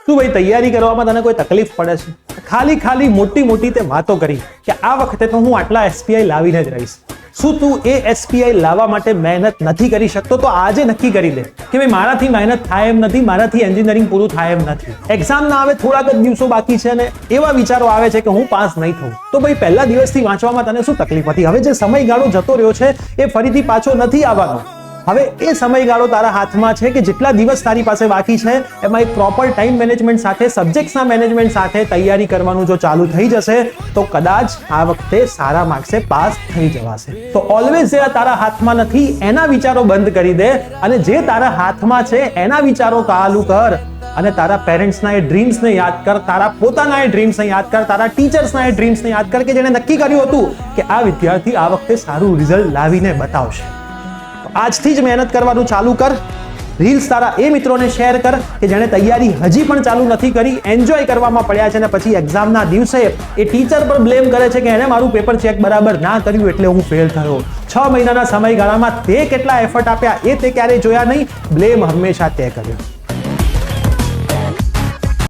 શું ભાઈ તૈયારી કરવામાં તને કોઈ તકલીફ પડે છે? ખાલી મોટી મોટી તે વાતો કરી કે આ વખતે તો હું આટલા SPI લાવીને જ રહીશ. શું તું એ SPI લાવવા માટે મહેનત નથી કરી શકતો? તો આજે નક્કી કરી દે કે ભાઈ મારાથી મહેનત થાય એમ નથી, મારાથી એન્જિનિયરિંગ પૂરું થાય એમ નથી. એક્ઝામ ના આવે થોડાક જ દિવસો બાકી છે ને એવા વિચારો આવે છે કે હું પાસ નહીં થઉં. તો ભાઈ પહેલા દિવસથી વાંચવામાં તને શું તકલીફ હતી? હવે જે સમયગાળો જતો રહ્યો છે એ ફરીથી પાછો નથી આવવાનો. હવે એ સમયગાળો તારા હાથમાં છે કે જેટલા દિવસ તારી પાસે બાકી છે એમાં એક પ્રોપર ટાઈમ મેનેજમેન્ટ સાથે, સબ્જેક્ટ્સના મેનેજમેન્ટ સાથે તૈયારી કરવાનું જો ચાલુ થઈ જશે તો કદાચ આ વખતે સારા માર્ક્સે પાસ થઈ જવાશે. તો ઓલવેઝ જે તારા હાથમાં નથી એના વિચારો બંધ કરી દે અને જે તારા હાથમાં છે એના વિચારો ચાલુ કર. અને તારા પેરેન્ટ્સના એ ડ્રીમ્સને યાદ કર, તારા પોતાના એ ડ્રીમ્સને યાદ કર, તારા ટીચર્સના એ ડ્રીમ્સને યાદ કર કે જેણે નક્કી કર્યું હતું કે આ વિદ્યાર્થી આ વખતે સારું રિઝલ્ટ લાવીને બતાવશે. આજથી જ મહેનત કરવાનું ચાલુ કર. રીલ્સ તારા એ મિત્રોને શેર કર કે જેણે તૈયારી હજી પણ ચાલુ નથી કરી, એન્જોય કરવામાં પડ્યા છે અને પછી એક્ઝામના દિવસે એ ટીચર પર બ્લેમ કરે છે કે એણે મારું પેપર ચેક બરાબર ના કર્યું એટલે હું ફેલ થયો. 6 મહિનાના સમયગાળામાં તે કેટલા એફર્ટ આપ્યા એ તે ક્યારેય જોયા નહીં. બ્લેમ હંમેશા તે કર્યો.